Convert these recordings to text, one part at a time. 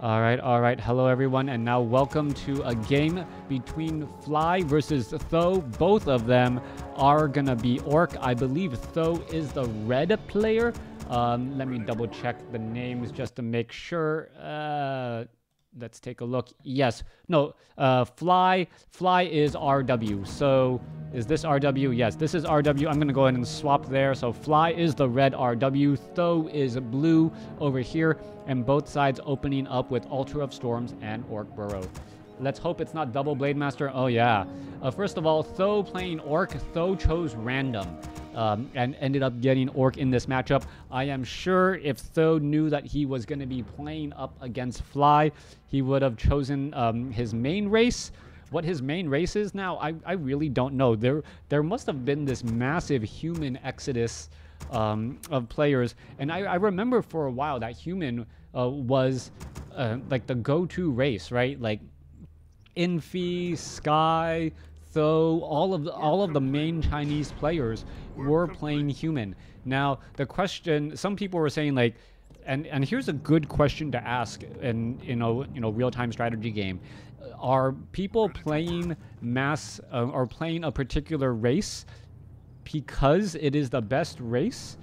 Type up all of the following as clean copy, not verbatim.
All right. Hello, everyone, and now welcome to a game between Fly versus Th000. Both of them are gonna be Orc. I believe Th000 is the red player. Let me double check the names just to make sure. Let's take a look. Yes. No. Fly is RW. So is this RW? Yes, this is RW. I'm gonna go ahead and swap there. So Fly is the red RW. Th000 is blue over here, and both sides opening up with Altar of Storms and Orc Burrow. Let's hope it's not double Blade Master. Oh yeah. First of all, Th000 playing Orc. Th000 chose random. And ended up getting Orc in this matchup. I am sure if Th000 knew that he was going to be playing up against Fly, he would have chosen his main race. What his main race is now, I really don't know. There must have been this massive human exodus of players. And I remember for a while that human was like the go-to race, right? Like Infi, Sky, Th000, all of the main Chinese players were playing human. Now the question, some people were saying like, and here's a good question to ask in real-time strategy game: are people playing or playing a particular race because it is the best race?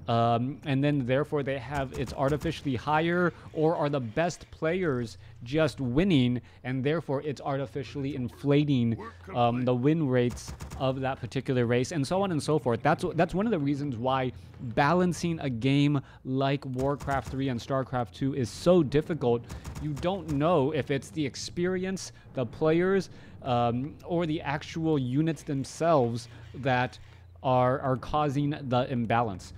And then therefore it's artificially higher, or are the best players just winning and therefore it's artificially inflating the win rates of that particular race, and so on and so forth. That's one of the reasons why balancing a game like WarCraft 3 and StarCraft 2 is so difficult. You don't know if it's the experience, the players, or the actual units themselves that are causing the imbalance.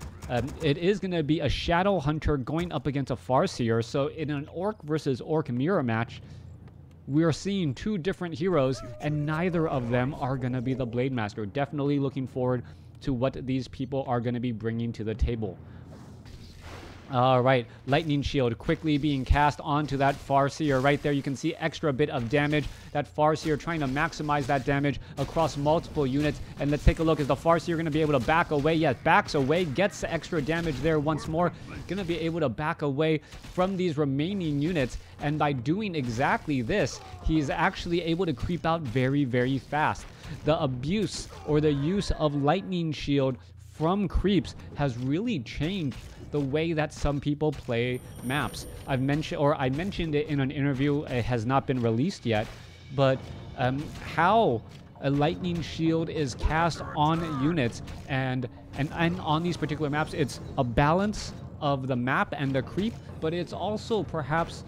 It is going to be a Shadow Hunter going up against a Farseer. So in an Orc versus Orc mirror match, we are seeing two different heroes, and neither of them are going to be the Blade Master. Definitely looking forward to what these people are going to be bringing to the table. All right, Lightning Shield quickly being cast onto that Farseer right there. You can see extra bit of damage. That Farseer trying to maximize that damage across multiple units. And let's take a look. Is the Farseer going to be able to back away? Yes, backs away, gets the extra damage there once more. Going to be able to back away from these remaining units. And by doing exactly this, he's actually able to creep out very, very fast. The abuse or the use of Lightning Shield from creeps has really changed the way that some people play maps. I mentioned it in an interview. It has not been released yet, but how a Lightning Shield is cast on units and on these particular maps, it's a balance of the map and the creep, but it's also perhaps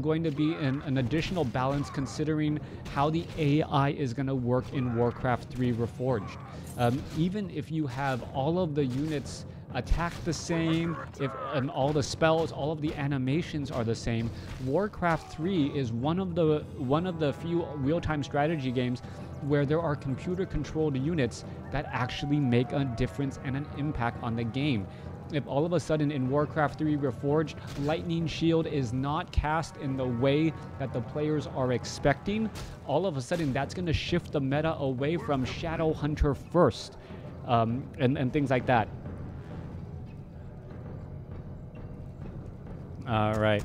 going to be an additional balance considering how the AI is going to work in WarCraft 3 Reforged. Even if you have all of the units attack the same, and all the spells, all of the animations are the same, WarCraft 3 is one of the few real-time strategy games where there are computer-controlled units that actually make a difference and an impact on the game. If all of a sudden in WarCraft 3 Reforged, Lightning Shield is not cast in the way that the players are expecting, all of a sudden that's going to shift the meta away from Shadow Hunter first, and things like that. All right,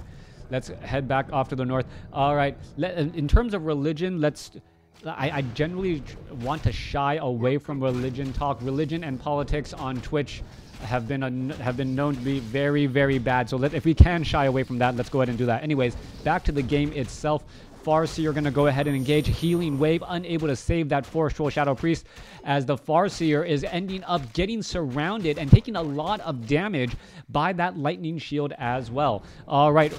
let's head back off to the north. All right, in terms of religion, I generally want to shy away from religion talk. Religion and politics on Twitch have been known to be very, very bad. So if we can shy away from that, let's go ahead and do that. Anyways, back to the game itself. Farseer going to go ahead and engage Healing Wave, unable to save that Forestral Shadow Priest, as the Farseer is ending up getting surrounded and taking a lot of damage by that Lightning Shield as well. All right,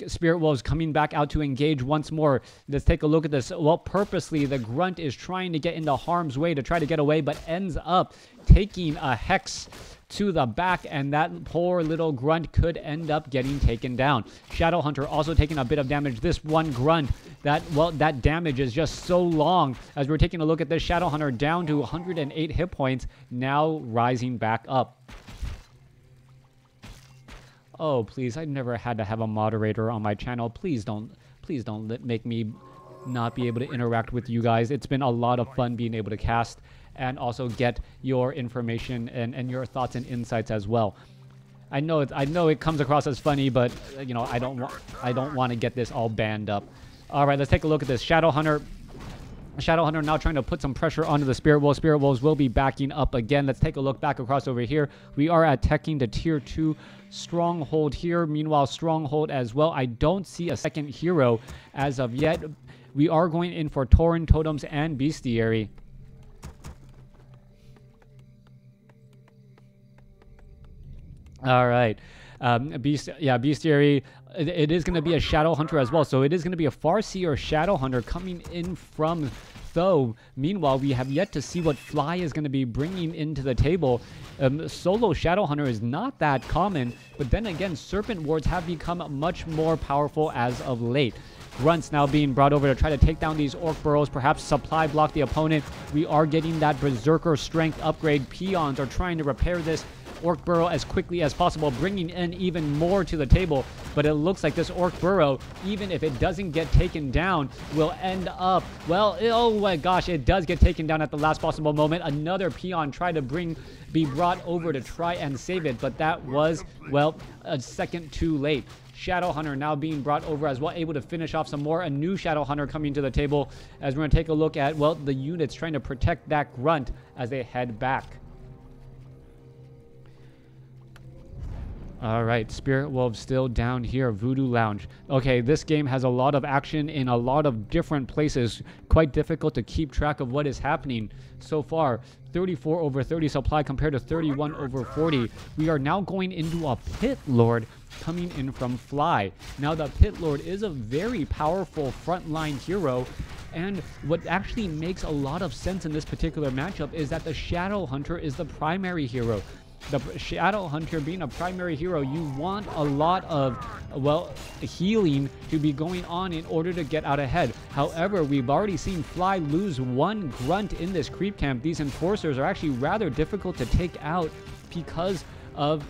Spirit Wolves coming back out to engage once more. Let's take a look at this. Well, purposely, the Grunt is trying to get into harm's way to try to get away, but ends up taking a Hex to the back, and that poor little Grunt could end up getting taken down. Shadow Hunter also taking a bit of damage. This one Grunt, that damage is just so long. As we're taking a look at this, Shadow Hunter down to 108 hit points, now rising back up. Oh, please, I never had to have a moderator on my channel. Please don't make me not be able to interact with you guys. It's been a lot of fun being able to cast and also get your information and your thoughts and insights as well. I know it comes across as funny, but you know, I don't want to get this all banned up. All right, let's take a look at this. Shadow Hunter now trying to put some pressure onto the Spirit Wolves. Spirit Wolves will be backing up again. Let's take a look back across over here. We are attacking the tier 2 Stronghold here. Meanwhile, Stronghold as well. I don't see a second hero as of yet. We are going in for Tauren Totems and Bestiary. All right. Bestiary. It is going to be a Shadow Hunter as well. So it is going to be a Farseer Shadow Hunter coming in from Th000. Meanwhile, we have yet to see what Fly is going to be bringing into the table. Solo Shadow Hunter is not that common. But then again, Serpent Wards have become much more powerful as of late. Grunts now being brought over to try to take down these Orc Burrows, perhaps supply block the opponent. We are getting that Berserker Strength upgrade. Peons are trying to repair this Orc Burrow as quickly as possible, bringing in even more to the table. But it looks like this Orc Burrow, even if it doesn't get taken down, will end up, well, oh my gosh, it does get taken down at the last possible moment. Another Peon tried to be brought over to try and save it, but that was, well, a second too late. Shadow Hunter now being brought over as well, able to finish off some more. A new Shadow Hunter coming to the table as we're going to take a look at, well, the units trying to protect that Grunt as they head back. All right, Spirit Wolves still down here. Voodoo Lounge. Okay, this game has a lot of action in a lot of different places. Quite difficult to keep track of what is happening so far. 34 over 30 supply compared to 31 over 40. We are now going into a Pit Lord coming in from Fly. Now, the Pit Lord is a very powerful frontline hero. And what actually makes a lot of sense in this particular matchup is that the Shadow Hunter is the primary hero. The Shadow Hunter being a primary hero, you want a lot of, well, healing to be going on in order to get out ahead. However, we've already seen Fly lose one Grunt in this creep camp. These Enforcers are actually rather difficult to take out because of,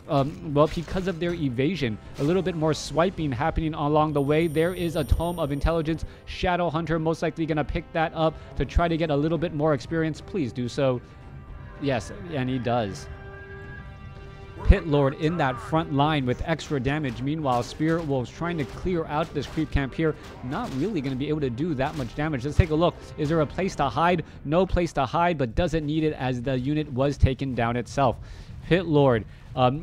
because of their evasion. A little bit more swiping happening along the way. There is a Tome of Intelligence. Shadow Hunter most likely going to pick that up to try to get a little bit more experience. Please do so. Yes, and he does. Pit Lord in that front line with extra damage. Meanwhile, Spirit Wolves trying to clear out this creep camp here. Not really going to be able to do that much damage. Let's take a look. Is there a place to hide? No place to hide, but doesn't need it as the unit was taken down itself. Pit Lord,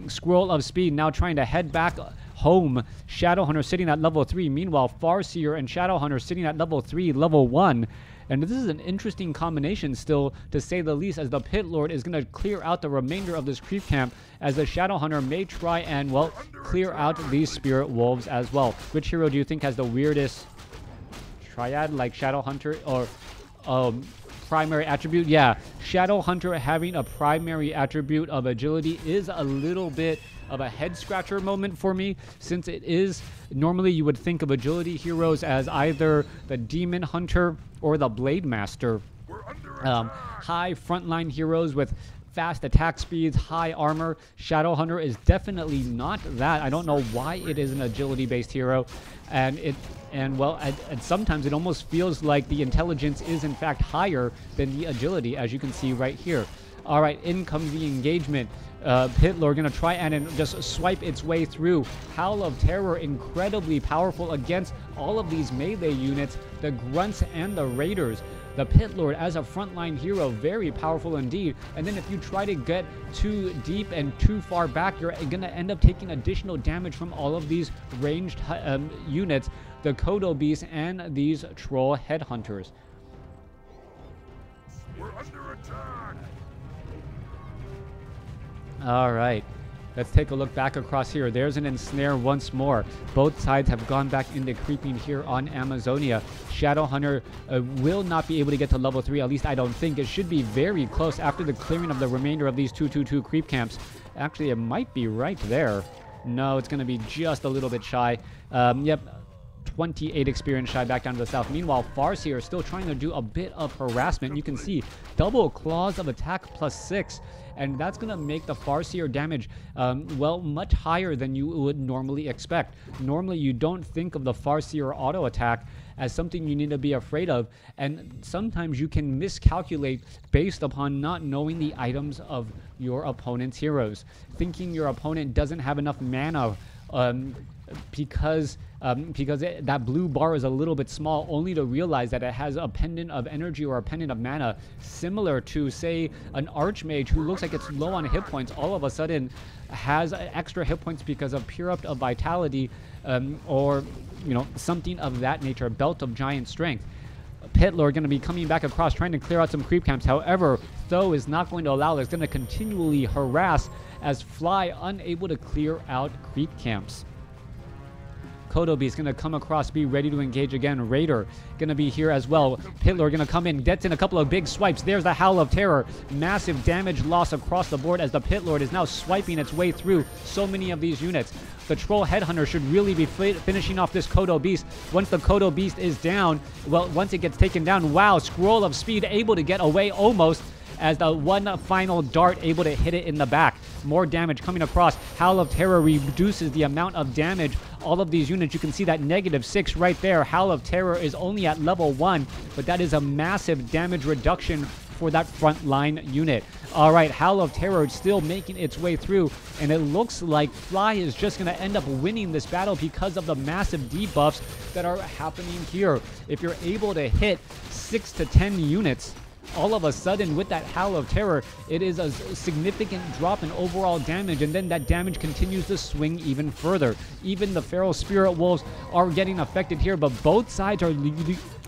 Scroll of Speed now trying to head back home. Shadow Hunter sitting at level 3. Meanwhile, Farseer and Shadow Hunter sitting at level 3, level 1. And this is an interesting combination still, to say the least, as the Pit Lord is going to clear out the remainder of this creep camp, as the Shadow Hunter may try and, well, clear out these Spirit Wolves as well. Which hero do you think has the weirdest triad, like Shadow Hunter, or primary attribute? Yeah, Shadow Hunter having a primary attribute of agility is a little bit of a head scratcher moment for me, since it is normally you would think of agility heroes as either the Demon Hunter or the Blade Master. High frontline heroes with fast attack speeds, high armor. Shadow Hunter is definitely not that. I don't know why it is an agility based hero, and sometimes it almost feels like the intelligence is in fact higher than the agility, as you can see right here. All right, in comes the engagement. Pit Lord going to try and just swipe its way through. Howl of Terror, incredibly powerful against all of these melee units, the Grunts and the Raiders. The Pit Lord as a frontline hero, very powerful indeed. And then if you try to get too deep and too far back, you're going to end up taking additional damage from all of these ranged units, the Kodo Beasts and these Troll Headhunters. We're under attack. All right, let's take a look back across here. There's an ensnare once more. Both sides have gone back into creeping here on Amazonia. Shadow Hunter will not be able to get to level 3, at least I don't think. It should be very close after the clearing of the remainder of these 222 creep camps. Actually, it might be right there. No, it's going to be just a little bit shy. Yep. 28 experience shy back down to the south. Meanwhile, Farseer is still trying to do a bit of harassment. You can see double claws of attack +6. And that's going to make the Farseer damage, well, much higher than you would normally expect. Normally, you don't think of the Farseer auto attack as something you need to be afraid of. And sometimes you can miscalculate based upon not knowing the items of your opponent's heroes. Thinking your opponent doesn't have enough mana because that blue bar is a little bit small, only to realize that it has a pendant of energy or a pendant of mana similar to, say, an archmage who looks like it's low on hit points, all of a sudden has extra hit points because of Pure Up of Vitality, or, you know, something of that nature, Belt of Giant Strength. Pitlord going to be coming back across, trying to clear out some creep camps. However, Th000 is not going to allow this. Going to continually harass as Fly unable to clear out creep camps. Kodobi is going to come across, be ready to engage again. Raider going to be here as well. Pitlord going to come in, gets in a couple of big swipes. There's the Howl of Terror. Massive damage loss across the board as the Pitlord is now swiping its way through so many of these units. The Troll Headhunter should really be finishing off this Kodo Beast. Once the Kodo Beast is down, well, once it gets taken down, wow, Scroll of Speed able to get away almost, as the one final dart able to hit it in the back. More damage coming across. Howl of Terror reduces the amount of damage. All of these units, you can see that -6 right there. Howl of Terror is only at level 1, but that is a massive damage reduction for that frontline unit. All right, Howl of Terror still making its way through, and it looks like Fly is just going to end up winning this battle because of the massive debuffs that are happening here. If you're able to hit 6 to 10 units, all of a sudden with that Howl of Terror, it is a significant drop in overall damage, and then that damage continues to swing even further. Even the Feral Spirit Wolves are getting affected here, but both sides are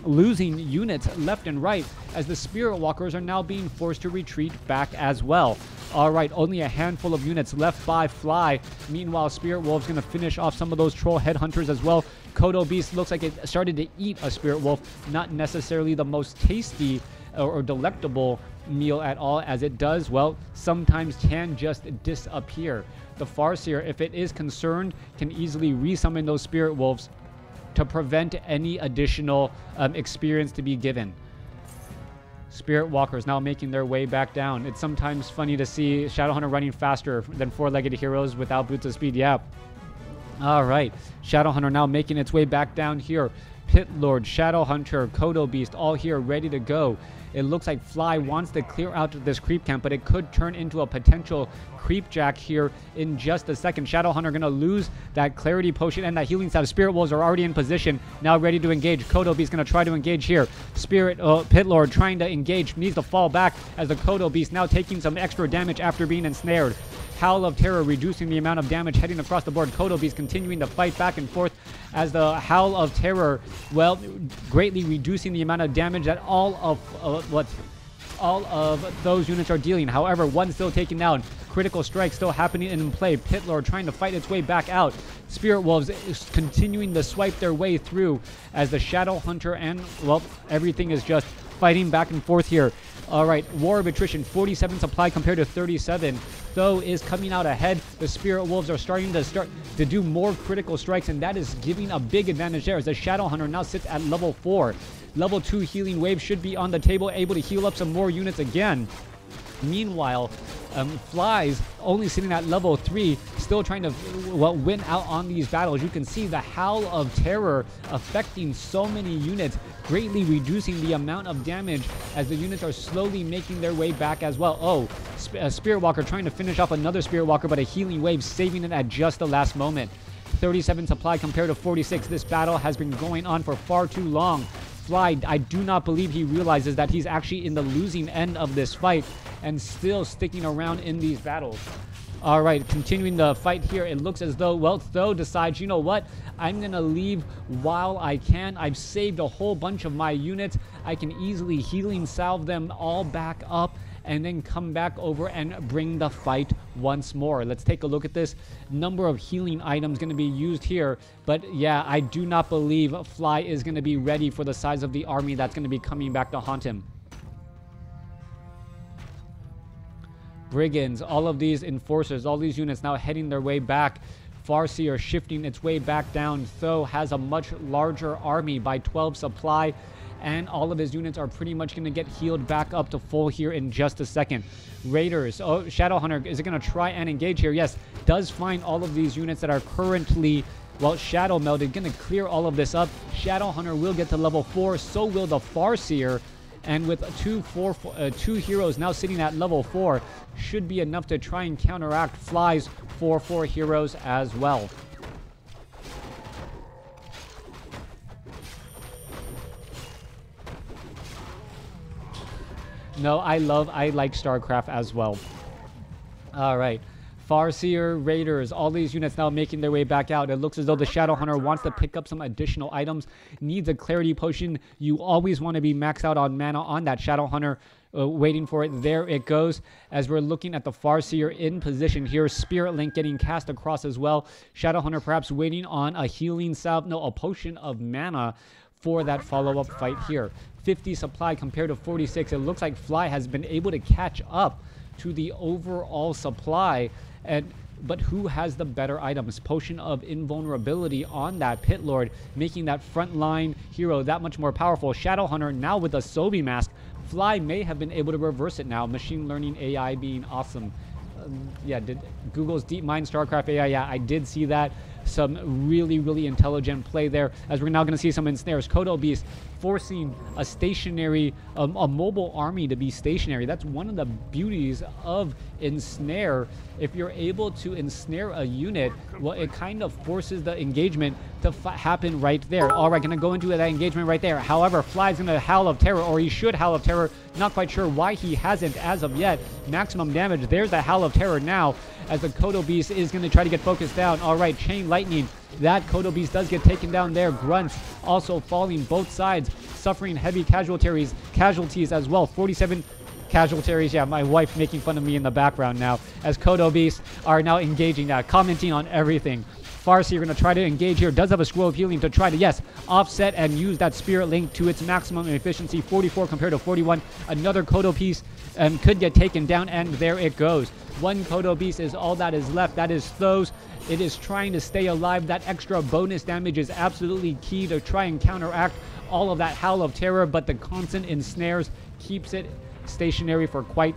losing units left and right as the Spirit Walkers are now being forced to retreat back as well. All right, only a handful of units left by Fly. Meanwhile, Spirit Wolf's going to finish off some of those Troll Headhunters as well. Kodo Beast looks like it started to eat a Spirit Wolf. Not necessarily the most tasty or delectable meal at all, as it does, well, sometimes can just disappear. The Farseer, if it is concerned, can easily resummon those Spirit Wolves to prevent any additional experience to be given. Spirit Walkers now making their way back down. It's sometimes funny to see Shadowhunter running faster than four-legged heroes without boots of speed. Yeah. All right. Shadowhunter now making its way back down here. Pitlord, Shadowhunter, Kodo Beast, all here ready to go. It looks like Fly wants to clear out this creep camp, but it could turn into a potential creep jack here in just a second. Shadowhunter going to lose that Clarity Potion and that Healing Staff. Spirit Wolves are already in position, now ready to engage. Kodo Beast going to try to engage here. Pitlord trying to engage, needs to fall back as the Kodo Beast now taking some extra damage after being ensnared. Howl of Terror reducing the amount of damage heading across the board. Kodo Beast continuing to fight back and forth as the Howl of Terror, well, greatly reducing the amount of damage that all of those units are dealing. However, one still taken down. Critical strike still happening in play. Pitlord trying to fight its way back out. Spirit Wolves is continuing to swipe their way through as the Shadowhunter and, well, everything is just fighting back and forth here. All right, War of Attrition, 47 supply compared to 37. Th000 is coming out ahead. The Spirit Wolves are starting to do more critical strikes, and that is giving a big advantage there as the Shadowhunter now sits at level 4. Level 2 healing wave should be on the table, able to heal up some more units again. Meanwhile, Fly's only sitting at level 3, still trying to win out on these battles. You can see the Howl of Terror affecting so many units, greatly reducing the amount of damage as the units are slowly making their way back as well. Oh, a Spirit Walker trying to finish off another Spirit Walker, but a healing wave saving it at just the last moment. 37 supply compared to 46. This battle has been going on for far too long. Fly, I do not believe he realizes that he's actually in the losing end of this fight and still sticking around in these battles. All right, continuing the fight here. It looks as though, well, Th000 decides, you know what? I'm going to leave while I can. I've saved a whole bunch of my units. I can easily healing salve them all back up and then come back over and bring the fight once more. Let's take a look at this. Number of healing items going to be used here. But yeah, I do not believe Fly is going to be ready for the size of the army that's going to be coming back to haunt him. Brigands, all of these enforcers, all these units now heading their way back. Farseer shifting its way back down. Tho has a much larger army by 12 supply, and all of his units are pretty much going to get healed back up to full here in just a second. Raiders, oh, Shadowhunter, is it going to try and engage here? Yes, does find all of these units that are currently, well, shadow melded, going to clear all of this up. Shadowhunter will get to level 4, so will the Farseer. And with two heroes now sitting at level 4, should be enough to try and counteract Fly's 4 heroes as well. No, I like StarCraft as well. All right. Farseer, Raiders, all these units now making their way back out. It looks as though the Shadowhunter wants to pick up some additional items, needs a Clarity Potion. You always want to be maxed out on mana on that Shadowhunter, waiting for it. There it goes. As we're looking at the Farseer in position here, Spirit Link getting cast across as well. Shadowhunter perhaps waiting on a healing salve, no, a potion of mana for that follow-up fight here. 50 supply compared to 46. It looks like Fly has been able to catch up to the overall supply, but who has the better items? Potion of Invulnerability on that Pit Lord, making that frontline hero that much more powerful. Shadowhunter now with a Sobi Mask. Fly may have been able to reverse it now. Machine learning AI being awesome. Yeah, did Google's DeepMind StarCraft AI, yeah, I did see that. Some really intelligent play there, as we're now going to see some ensnares. Kodo Beast forcing a stationary, a mobile army to be stationary. That's one of the beauties of ensnare. If you're able to ensnare a unit, well, it kind of forces the engagement to happen right there. All right, going to go into that engagement right there. However, Fly's going to Howl of Terror, or he should Howl of Terror. Not quite sure why he hasn't as of yet. Maximum damage. There's the Howl of Terror now, as the Kodo Beast is going to try to get focused down. All right, Chain Lightning. That Kodo Beast does get taken down there. Grunts also falling both sides, suffering heavy casualties as well. 47 casualties. Yeah, my wife making fun of me in the background now, as Kodo Beasts are now engaging now, commenting on everything. Farseer going to try to engage here. Does have a Scroll of Healing to try to, yes, offset and use that Spirit Link to its maximum efficiency. 44 compared to 41. Another Kodo Beast could get taken down, and there it goes. One Kodo Beast is all that is left. That is Tho's. It is trying to stay alive. That extra bonus damage is absolutely key to try and counteract all of that Howl of Terror, but the constant ensnares keeps it stationary for quite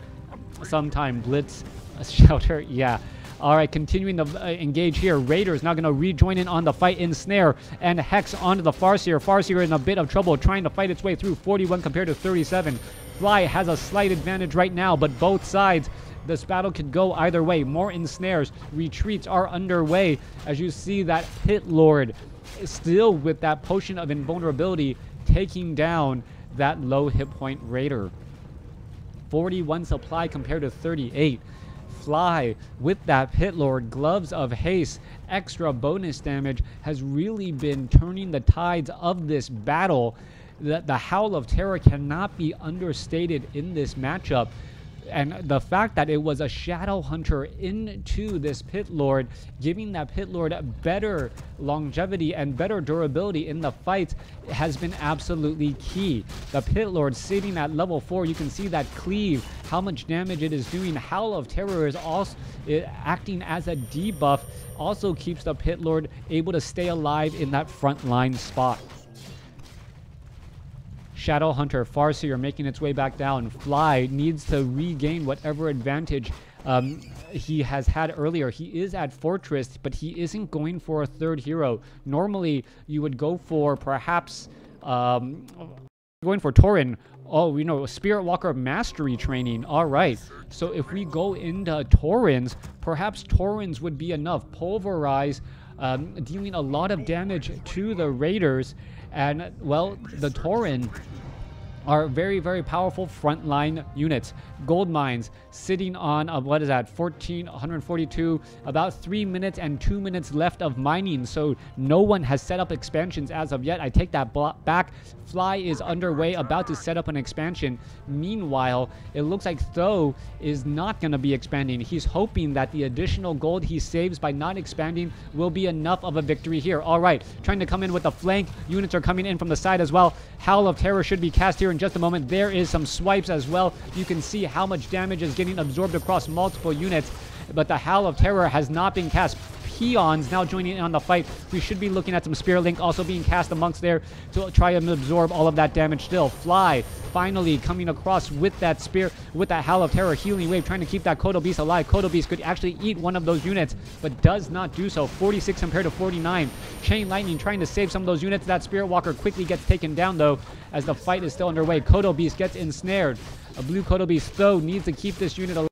some time. Blitz, Shelter, yeah. All right, continuing to engage here. Raiders now going to rejoin in on the fight. Ensnare and Hex onto the Farseer. Farseer in a bit of trouble trying to fight its way through. 41 compared to 37. Fly has a slight advantage right now, but both sides, this battle could go either way. More ensnares. Retreats are underway, as you see that Pit Lord still with that Potion of Invulnerability taking down that low hit point Raider. 41 supply compared to 38. Fly with that Pit Lord, Gloves of Haste, extra bonus damage has really been turning the tides of this battle. The Howl of Terror cannot be understated in this matchup. And the fact that it was a Shadowhunter into this Pit Lord, giving that Pit Lord better longevity and better durability in the fights, has been absolutely key. The Pit Lord sitting at level 4, you can see that cleave, how much damage it is doing. Howl of Terror is also acting as a debuff, also keeps the Pit Lord able to stay alive in that front line spot. Shadowhunter, Farseer making its way back down. Fly needs to regain whatever advantage he has had earlier. He is at Fortress, but he isn't going for a third hero. Normally, you would go for perhaps going for Tauren. Oh, you know, Spirit Walker Mastery training. All right. So if we go into Taurens, perhaps Taurens would be enough. Pulverize, dealing a lot of damage to the Raiders. And, well, the Tauren are very powerful frontline units. Gold mines sitting on, what is that, 142, about 3 minutes and 2 minutes left of mining. So no one has set up expansions as of yet. I take that back. Fly is underway, about to set up an expansion. Meanwhile, it looks like Tho is not going to be expanding. He's hoping that the additional gold he saves by not expanding will be enough of a victory here. All right, trying to come in with the flank. Units are coming in from the side as well. Howl of Terror should be cast here in just a moment. There is some swipes as well. You can see how much damage is getting absorbed across multiple units, but the Howl of Terror has not been cast. peons now joining in on the fight. We should be looking at some Spirit Link also being cast amongst there to try and absorb all of that damage still. Fly finally coming across with that spear, with that Howl of Terror healing wave, trying to keep that Kodo Beast alive. Kodo Beast could actually eat one of those units, but does not do so. 46 compared to 49. Chain Lightning trying to save some of those units. That Spirit Walker quickly gets taken down, though, as the fight is still underway. Kodo Beast gets ensnared. A blue Kodo Beast, though, needs to keep this unit alive.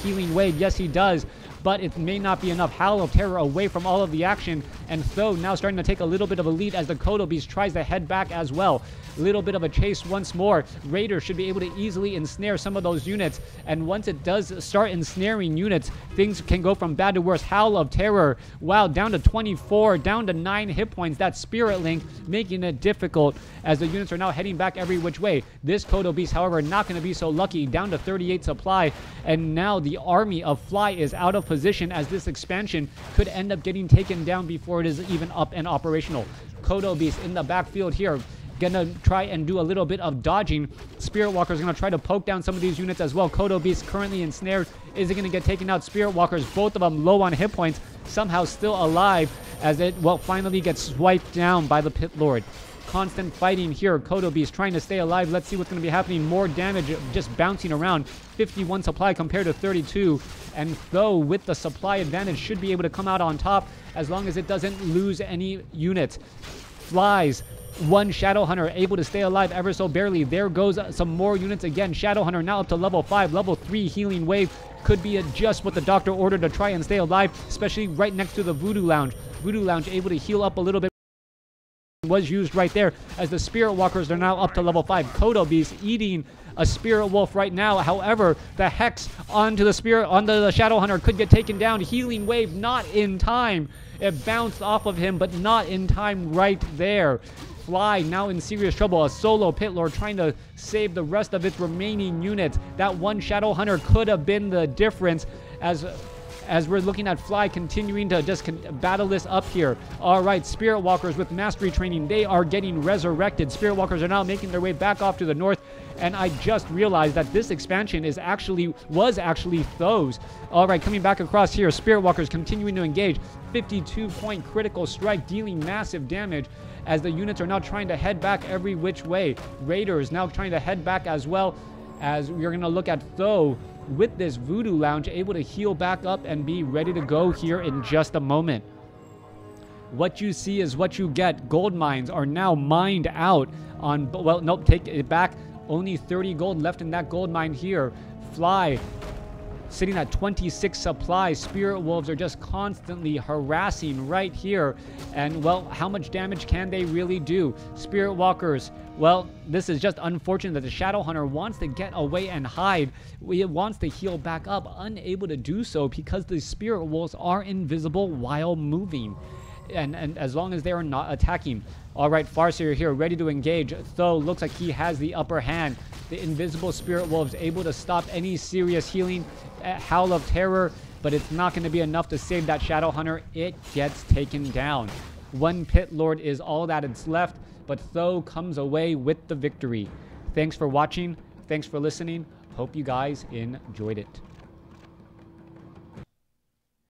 Healing wave, yes he does, but it may not be enough. Howl of Terror away from all of the action, and Th000 now starting to take a little bit of a lead as the Kodo Beast tries to head back as well. Little bit of a chase once more. Raider should be able to easily ensnare some of those units, and once it does start ensnaring units, things can go from bad to worse. Howl of Terror, wow, down to 24, down to 9 hit points. That Spirit Link making it difficult as the units are now heading back every which way. This Kodo Beast, however, not going to be so lucky, down to 38 supply, and now the army of Fly is out of position as this expansion could end up getting taken down before it is even up and operational. Kodo Beast in the backfield here, gonna try and do a little bit of dodging. Spirit Walker is gonna try to poke down some of these units as well. Kodo Beast currently ensnared. Is it gonna get taken out? Spirit Walkers, both of them low on hit points, somehow still alive as it, well, finally gets swiped down by the Pit Lord. Constant fighting here. Kodo Beast trying to stay alive. Let's see what's going to be happening. More damage just bouncing around. 51 supply compared to 32. And Th000 with the supply advantage should be able to come out on top as long as it doesn't lose any units. Flies. One Shadow Hunter able to stay alive ever so barely. There goes some more units again. Shadow Hunter now up to level 5. Level 3 healing wave could be just what the doctor ordered to try and stay alive, especially right next to the Voodoo Lounge. Voodoo Lounge able to heal up a little bit. Was used right there as the Spirit Walkers are now up to level 5. Kodo Beast eating a Spirit Wolf right now. However, the Hex onto the Shadow Hunter could get taken down. Healing wave not in time. It bounced off of him, but not in time right there. Fly now in serious trouble. A solo Pit Lord trying to save the rest of its remaining units. That one Shadow Hunter could have been the difference as we're looking at Fly continuing to just battle this up here. All right, Spirit Walkers with mastery training, they are getting resurrected. Spirit Walkers are now making their way back off to the north, and I just realized that this expansion was actually Th000's. All right, coming back across here, Spirit Walkers continuing to engage. 52-point critical strike, dealing massive damage as the units are now trying to head back every which way. Raiders now trying to head back as well, as we're going to look at Th000 with this Voodoo Lounge able to heal back up and be ready to go here in just a moment. What you see is what you get. Gold mines are now mined out on, well, nope, take it back. Only 30 gold left in that gold mine here. Fly sitting at 26 supply. Spirit Wolves are just constantly harassing right here. And, well, how much damage can they really do? Spirit Walkers, well, this is just unfortunate that the Shadow Hunter wants to get away and hide. It wants to heal back up, unable to do so because the Spirit Wolves are invisible while moving. And as long as they are not attacking. All right, Farseer here, ready to engage. Th000 looks like he has the upper hand. The invisible Spirit Wolves able to stop any serious healing. Howl of Terror, but it's not going to be enough to save that Shadow Hunter. It gets taken down. One Pit Lord is all that is left, but Th000 comes away with the victory. Thanks for watching. Thanks for listening. Hope you guys enjoyed it.